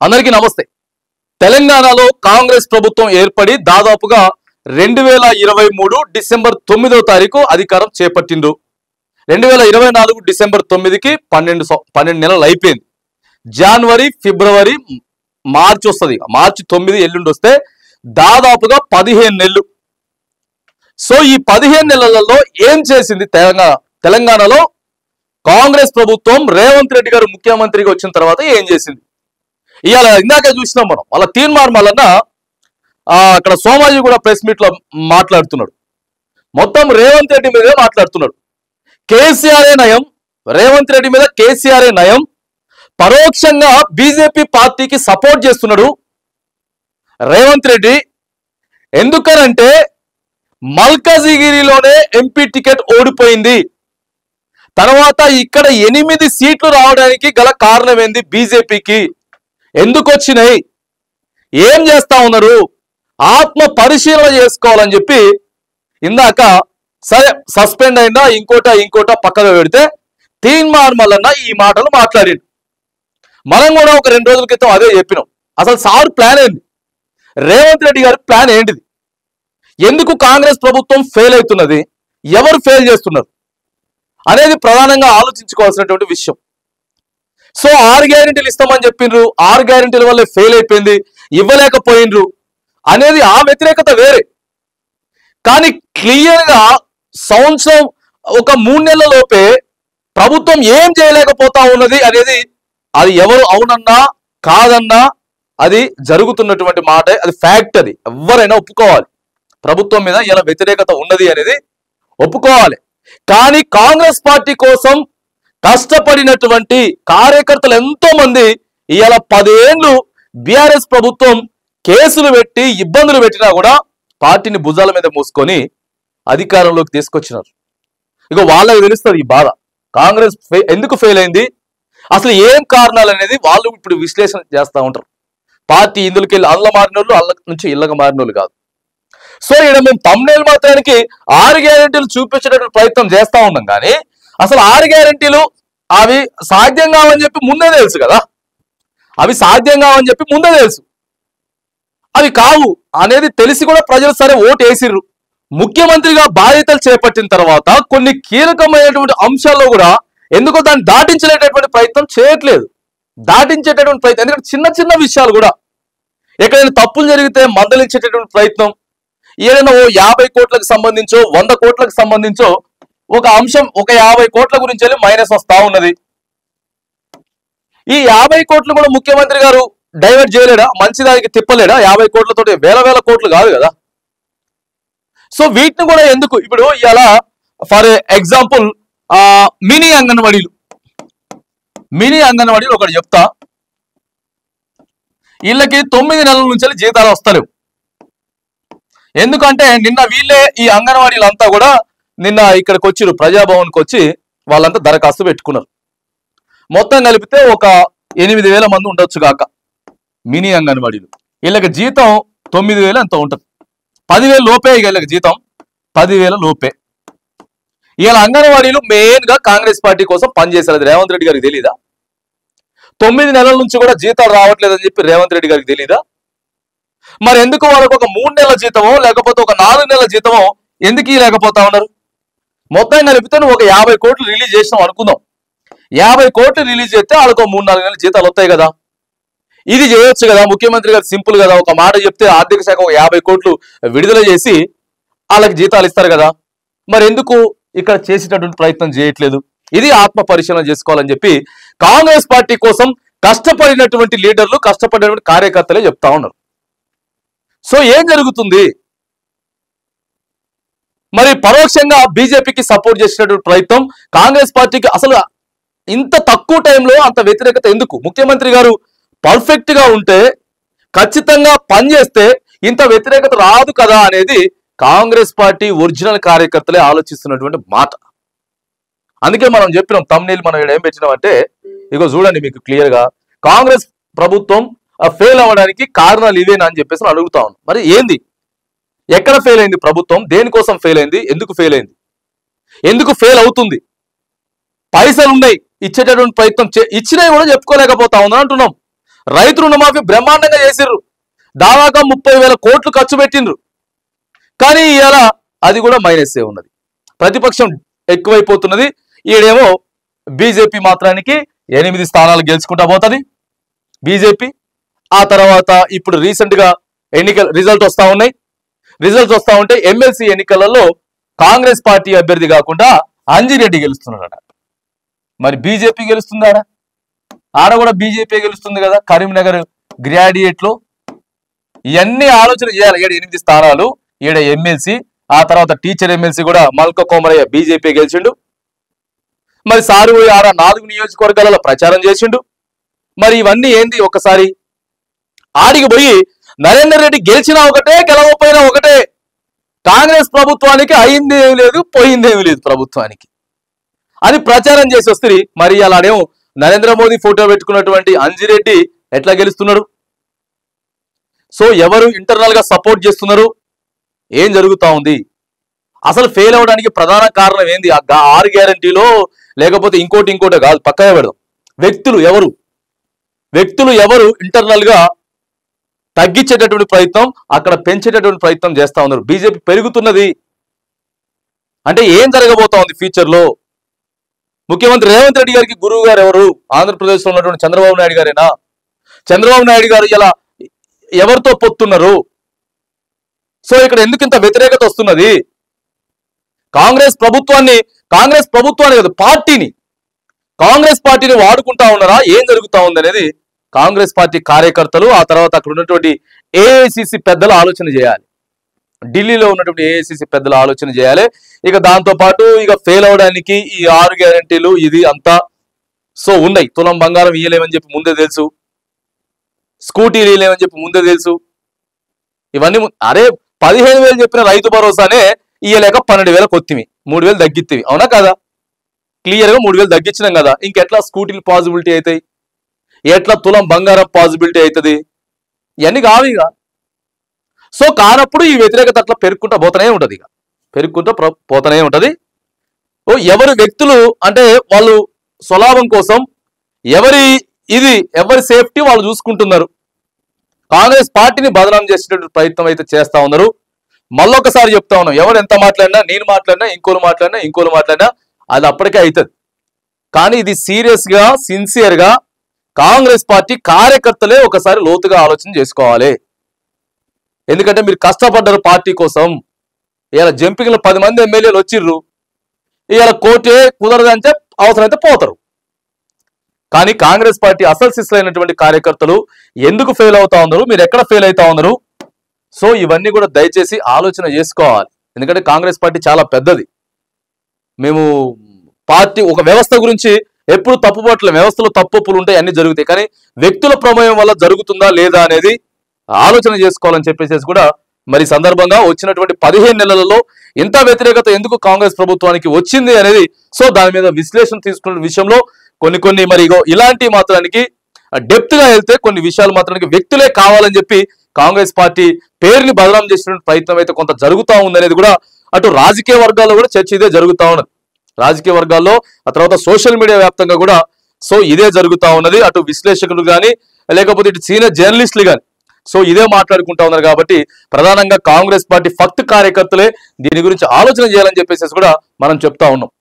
అందరికీ నమస్తే. తెలంగాణలో కాంగ్రెస్ ప్రభుత్వం ఏర్పడి దాదాపుగా 2023 డిసెంబర్ 9వ తారీఖు అధికారం చేపట్టిండ్రు. 2024 డిసెంబర్ 9కి 12 నెలలు అయిపోయింది. జనవరి, ఫిబ్రవరి, మార్చి వస్తుంది. మార్చి 9 ఎల్లుండి వస్తే దాదాపుగా 15 నెలలు. సో ఈ 15 నెలలలో ఏం చేసింది తెలంగాణలో కాంగ్రెస్ ప్రభుత్వం? రేవంత్ రెడ్డి గారు ముఖ్యమంత్రిగా వచ్చిన తర్వాత ఏం చేసింది? ఇవాళ ఇందాక చూసినాం మనం. వాళ్ళ తీర్మానం వలన అక్కడ సోమాజీ కూడా ప్రెస్ మీట్ లో మాట్లాడుతున్నాడు. మొత్తం రేవంత్ రెడ్డి మీదే మాట్లాడుతున్నాడు. కేసీఆర్ఏ నయం, రేవంత్ రెడ్డి మీద కేసీఆర్ఏ నయం, పరోక్షంగా బీజేపీ పార్టీకి సపోర్ట్ చేస్తున్నాడు రేవంత్ రెడ్డి. ఎందుకనంటే మల్కాజిగిరిలోనే ఎంపీ టికెట్ ఓడిపోయింది. తర్వాత ఇక్కడ 8 సీట్లు రావడానికి గల కారణం ఏంది? బీజేపీకి ఎందుకు వచ్చినాయి, ఏం చేస్తా ఉన్నారు, ఆత్మ పరిశీలన చేసుకోవాలని చెప్పి ఇందాక సరే సస్పెండ్ అయినా ఇంకోట పక్కగా పెడితే తీన్మార్ మల్లన్న ఈ మాటలు మాట్లాడిండు. మనం కూడా ఒక 2 రోజుల క్రితం అదే చెప్పినాం. అసలు సార్ ప్లాన్ ఏంది? రేవంత్ రెడ్డి గారి ప్లాన్ ఏంటిది? ఎందుకు కాంగ్రెస్ ప్రభుత్వం ఫెయిల్ అవుతున్నది, ఎవరు ఫెయిల్ చేస్తున్నారు అనేది ప్రధానంగా ఆలోచించుకోవాల్సినటువంటి విషయం. సో 6 గ్యారెంటీలు ఇస్తామని చెప్పిండ్రు, 6 గ్యారెంటీల వల్లే ఫెయిల్ అయిపోయింది, ఇవ్వలేకపోయిండ్రు అనేది ఆ వ్యతిరేకత వేరే. కానీ క్లియర్ గా సంవత్సరం ఒక 3 నెలల లోపే ప్రభుత్వం ఏం చేయలేకపోతా ఉన్నది అనేది అది ఎవరు అవునన్నా కాదన్నా అది జరుగుతున్నటువంటి మాట, అది ఫ్యాక్ట్. అది ఎవరైనా ఒప్పుకోవాలి. ప్రభుత్వం మీద ఇలా వ్యతిరేకత ఉన్నది అనేది ఒప్పుకోవాలి. కానీ కాంగ్రెస్ పార్టీ కోసం కష్టపడినటువంటి కార్యకర్తలు ఎంతో మంది ఇవాళ 10 ఏళ్ళు బీఆర్ఎస్ ప్రభుత్వం కేసులు పెట్టి ఇబ్బందులు పెట్టినా కూడా పార్టీని భుజాల మీద మోసుకొని అధికారంలోకి తీసుకొచ్చినారు. ఇక వాళ్ళకి తెలుస్తుంది ఈ బాధ. కాంగ్రెస్ ఎందుకు ఫెయిల్ అయింది, అసలు ఏం కారణాలు అనేది వాళ్ళు ఇప్పుడు విశ్లేషణ చేస్తూ ఉంటారు. పార్టీ ఇందులోకి వెళ్ళి అల్ల మారినోళ్ళు, అల్ల నుంచి ఇళ్ళగా మారినోళ్ళు కాదు. సో ఇక్కడ మేము తమ్నేల్ మాత్రానికి 6 గ్యారెంటీలు చూపించేటటువంటి ప్రయత్నం చేస్తా ఉన్నాం. కానీ అసలు 6 గ్యారెంటీలు అవి సాధ్యం కావని చెప్పి ముందే తెలుసు కదా. అవి సాధ్యం కావని చెప్పి ముందే తెలుసు, అవి కావు అనేది తెలిసి కూడా ప్రజలు సరే ఓటు వేసిర్రు. ముఖ్యమంత్రిగా బాధ్యతలు చేపట్టిన తర్వాత కొన్ని కీలకమైనటువంటి అంశాల్లో కూడా ఎందుకో దాన్ని దాటించలేటటువంటి ప్రయత్నం చేయట్లేదు. దాటించేటటువంటి ప్రయత్నం, ఎందుకంటే చిన్న చిన్న విషయాలు కూడా ఎక్కడైనా తప్పులు జరిగితే మందలించేటటువంటి ప్రయత్నం, ఏదైనా ఓ 50 కోట్లకు సంబంధించో 100 కోట్లకు సంబంధించో ఒక అంశం ఒక 50 కోట్ల గురించి వెళ్ళి మైనస్ వస్తా ఉన్నది. ఈ 50 కోట్లు కూడా ముఖ్యమంత్రి గారు డైవర్ట్ చేయలేడా, మంచిదానికి తిప్పలేడా? 50 కోట్లతో వేల కోట్లు కాదు కదా. సో వీటిని కూడా ఎందుకు ఇప్పుడు ఇలా ఫర్ ఎగ్జాంపుల్ మినీ అంగన్వాడీలు ఒకటి చెప్తా. వీళ్ళకి 9 నెలల నుంచి జీతాలు వస్తలేవు. ఎందుకంటే నిన్న వీళ్ళే ఈ అంగన్వాడీలంతా కూడా నిన్న ఇక్కడికి వచ్చిరు, ప్రజాభవన్కి వచ్చి వాళ్ళంతా దరఖాస్తు పెట్టుకున్నారు. మొత్తం కలిపితే ఒక 8,000 మంది ఉండొచ్చు కాక మినీ అంగన్వాడీలు. వీళ్ళకి జీతం 9,000 ఎంత ఉంటుంది, 10,000 లోపే. వీళ్ళకి జీతం 10,000 లోపే. వీళ్ళ అంగన్వాడీలు మెయిన్ గా కాంగ్రెస్ పార్టీ కోసం పనిచేశారు. రేవంత్ రెడ్డి గారికి తెలీదా? 9 నెలల నుంచి కూడా జీతాలు రావట్లేదని చెప్పి రేవంత్ రెడ్డి గారికి తెలీదా? మరి ఎందుకు వాళ్ళకు ఒక 3 నెలల జీతమో లేకపోతే ఒక 4 నెలల జీతమో ఎందుకు లేకపోతా ఉన్నారు? మొత్తం కలిపితే నువ్వు ఒక 50 కోట్లు రిలీజ్ చేసినావు అనుకుందాం. 50 కోట్లు రిలీజ్ చేస్తే వాళ్ళకు 3-4 నెలల జీతాలు వస్తాయి కదా. ఇది చేయొచ్చు కదా ముఖ్యమంత్రి గారు, సింపుల్ కదా. ఒక మాట చెప్తే ఆర్థిక శాఖ ఒక 50 కోట్లు విడుదల చేసి వాళ్ళకి జీతాలు ఇస్తారు కదా. మరి ఎందుకు ఇక్కడ చేసేటటువంటి ప్రయత్నం చేయట్లేదు? ఇది ఆత్మ పరిశీలన చేసుకోవాలని చెప్పి కాంగ్రెస్ పార్టీ కోసం కష్టపడినటువంటి లీడర్లు, కష్టపడినటువంటి కార్యకర్తలే చెప్తా ఉన్నారు. సో ఏం జరుగుతుంది? మరి పరోక్షంగా బీజేపీకి సపోర్ట్ చేసినటువంటి ప్రయత్నం కాంగ్రెస్ పార్టీకి. అసలు ఇంత తక్కువ టైంలో అంత వ్యతిరేకత ఎందుకు? ముఖ్యమంత్రి గారు పర్ఫెక్ట్ గా ఉంటే, ఖచ్చితంగా పనిచేస్తే ఇంత వ్యతిరేకత రాదు కదా అనేది కాంగ్రెస్ పార్టీ ఒరిజినల్ కార్యకర్తలే ఆలోచిస్తున్నటువంటి మాట. అందుకే మనం చెప్పినాం తమ్నేల్ మనం ఏం పెట్టినామంటే, ఇగో చూడండి మీకు క్లియర్ గా కాంగ్రెస్ ప్రభుత్వం ఫెయిల్ అవ్వడానికి కారణాలు ఇవేనా అని చెప్పేసి అడుగుతా ఉన్నాం. మరి ఏంది, ఎక్కడ ఫెయిల్ అయింది ప్రభుత్వం, దేనికోసం ఫెయిల్ అయింది, ఎందుకు ఫెయిల్ అయింది, ఎందుకు ఫెయిల్ అవుతుంది? పైసలు ఉన్నాయి, ఇచ్చేటటువంటి ప్రయత్నం ఇచ్చినవి కూడా చెప్పుకోలేకపోతా ఉందని అంటున్నాం. రైతు రుణమాఫీ బ్రహ్మాండంగా చేసిర్రు, దాదాపు 30,000 కోట్లు ఖర్చు పెట్టిండ్రు. కానీ ఇలా అది కూడా మైనసే ఉన్నది. ప్రతిపక్షం ఎక్కువైపోతున్నది. ఈడేమో బీజేపీ మాత్రానికి 8 స్థానాలు గెలుచుకుంటా పోతుంది బీజేపీ. ఆ తర్వాత ఇప్పుడు రీసెంట్ గా ఎన్నికల రిజల్ట్ వస్తా ఉన్నాయి. రిజల్ట్స్ వస్తా ఉంటే ఎమ్మెల్సీ ఎన్నికలలో కాంగ్రెస్ పార్టీ అభ్యర్థి కాకుండా అంజిరెడ్డి గెలుస్తున్నాడట. మరి బీజేపీ గెలుస్తుందా? ఆడ కూడా బీజేపీ గెలుస్తుంది కదా కరీంనగర్ గ్రాడ్యుయేట్ లో. ఇవన్నీ ఆలోచన చేయాలి. 8 స్థానాలు, ఈడ ఎమ్మెల్సీ, ఆ తర్వాత టీచర్ ఎమ్మెల్సీ కూడా మల్క కోమరయ్య బీజేపీ గెలిచిండు. మరి సారు పోయి 4 నియోజకవర్గాలలో ప్రచారం చేసిండు. మరి ఇవన్నీ ఏంది? ఒకసారి ఆడికి పోయి నరేందర్ రెడ్డి గెలిచినా ఒకటే, గెలవకపోయినా ఒకటే. కాంగ్రెస్ ప్రభుత్వానికి అయింది ఏమి లేదు, పోయిందేమి లేదు ప్రభుత్వానికి అని ప్రచారం చేసి వస్తుంది. మరి అలానేమో నరేంద్ర మోదీ ఫోటో పెట్టుకున్నటువంటి అంజిరెడ్డి ఎట్లా గెలుస్తున్నాడు? సో ఎవరు ఇంటర్నల్ గా సపోర్ట్ చేస్తున్నారు? ఏం జరుగుతా ఉంది? అసలు ఫెయిల్ అవడానికి ప్రధాన కారణం ఏంది? 6 గ్యారంటీలో లేకపోతే ఇంకోటి కాదు, పక్కగా పెడదాం. వ్యక్తులు ఎవరు ఇంటర్నల్ గా తగ్గించేటటువంటి ప్రయత్నం, అక్కడ పెంచేటటువంటి ప్రయత్నం చేస్తా ఉన్నారు. బీజేపీ పెరుగుతున్నది అంటే ఏం జరగబోతా ఉంది ఫ్యూచర్ లో? ముఖ్యమంత్రి రేవంత్ రెడ్డి గారికి గురువు గారు ఎవరు? ఆంధ్రప్రదేశ్ లో ఉన్నటువంటి చంద్రబాబు నాయుడు గారేనా? చంద్రబాబు నాయుడు గారు ఇలా ఎవరితో పొత్తున్నారు? సో ఇక్కడ ఎందుకు ఇంత వ్యతిరేకత వస్తున్నది? కాంగ్రెస్ ప్రభుత్వాన్ని కాదు, కాంగ్రెస్ పార్టీని వాడుకుంటా ఉన్నారా? ఏం జరుగుతా ఉంది అనేది కాంగ్రెస్ పార్టీ కార్యకర్తలు, ఆ తర్వాత అక్కడ ఉన్నటువంటి ఏఐసిసి పెద్దలు ఆలోచన చేయాలి. ఢిల్లీలో ఉన్నటువంటి ఏఐసిసి పెద్దలు ఆలోచన చేయాలి. ఇక దాంతో పాటు ఇక ఫెయిల్ అవడానికి ఈ 6 గ్యారంటీలు ఇది అంతా సో ఉన్నాయి. తులం బంగారం ఇయ్యలేమని చెప్పి ముందే తెలుసు, స్కూటీలు ఇయ్యలేమని చెప్పి ముందే తెలుసు. ఇవన్నీ అరే 15,000 చెప్పిన రైతు భరోసానే ఇయ్యలేక 12,000 కొత్తివి, 3,000 తగ్గిత్తివి. అవునా కదా? క్లియర్ గా 3,000 తగ్గించినాం కదా. ఇంకెట్లా స్కూటీలు పాసిబిలిటీ అవుతాయి? ఎట్లా తులం బంగారం పాసిబిలిటీ అవుతుంది? ఇవన్నీ కావిగా. సో కానప్పుడు ఈ వ్యతిరేకత అట్లా పెరుగుకుంటా పోతూనే ఉంటది, పోతూనే ఉంటది. ఎవరి వ్యక్తులు అంటే వాళ్ళు స్వలాభం కోసం ఎవరి సేఫ్టీ వాళ్ళు చూసుకుంటున్నారు. కాంగ్రెస్ పార్టీని బదనాం చేసేటువంటి ప్రయత్నం అయితే చేస్తా ఉన్నారు. మళ్ళొకసారి చెప్తా ఉన్నాం, ఎవరు ఎంత మాట్లాడినా, నేను మాట్లాడినా, ఇంకోరు మాట్లాడినా అది అప్పటికే అవుతుంది. కానీ ఇది సీరియస్ గా, సిన్సియర్ గా కాంగ్రెస్ పార్టీ కార్యకర్తలే ఒకసారి లోతుగా ఆలోచన చేసుకోవాలి. ఎందుకంటే మీరు కష్టపడ్డారు పార్టీ కోసం. ఇవాళ జంపింగ్లో 10 మంది ఎమ్మెల్యేలు వచ్చిర్రు, ఇవాళ కోటే కుదరదంటే అవసరమైతే పోతారు. కానీ కాంగ్రెస్ పార్టీ అసలు సిస్లైనటువంటి కార్యకర్తలు ఎందుకు ఫెయిల్ అవుతా ఉన్నారు? మీరు ఎక్కడ ఫెయిల్ అవుతా ఉన్నారు? సో ఇవన్నీ కూడా దయచేసి ఆలోచన చేసుకోవాలి. ఎందుకంటే కాంగ్రెస్ పార్టీ చాలా పెద్దది. మేము పార్టీ ఒక వ్యవస్థ గురించి ఎప్పుడు తప్పుపట్ల, వ్యవస్థలో తప్పులు ఉంటాయి, అన్ని జరుగుతాయి. కానీ వ్యక్తుల ప్రమేయం వల్ల జరుగుతుందా లేదా అనేది ఆలోచన చేసుకోవాలని చెప్పేసి కూడా మరి సందర్భంగా వచ్చినటువంటి 15 నెలలలో ఇంత వ్యతిరేకత ఎందుకు కాంగ్రెస్ ప్రభుత్వానికి వచ్చింది అనేది సో దాని మీద విశ్లేషణ తీసుకున్న విషయంలో కొన్ని మరి ఇలాంటి మాత్రానికి డెప్త్ గా వెళ్తే కొన్ని విషయాలు మాత్రానికి వ్యక్తులే కావాలని చెప్పి కాంగ్రెస్ పార్టీ పేరుని బదనాం చేసిన ప్రయత్నం అయితే కొంత జరుగుతూ ఉందనేది కూడా అటు రాజకీయ వర్గాల్లో కూడా చర్చ ఇదే జరుగుతూ ఉన్నది. రాజకీయ వర్గాల్లో ఆ తర్వాత సోషల్ మీడియా వ్యాప్తంగా కూడా సో ఇదే జరుగుతూ ఉన్నది. అటు విశ్లేషకులు కానీ లేకపోతే ఇటు సీనియర్ జర్నలిస్టులు కానీ సో ఇదే మాట్లాడుకుంటా ఉన్నారు. కాబట్టి ప్రధానంగా కాంగ్రెస్ పార్టీ ఫక్త్ కార్యకర్తలే దీని గురించి ఆలోచన చేయాలని చెప్పేసి కూడా మనం చెప్తా ఉన్నాం.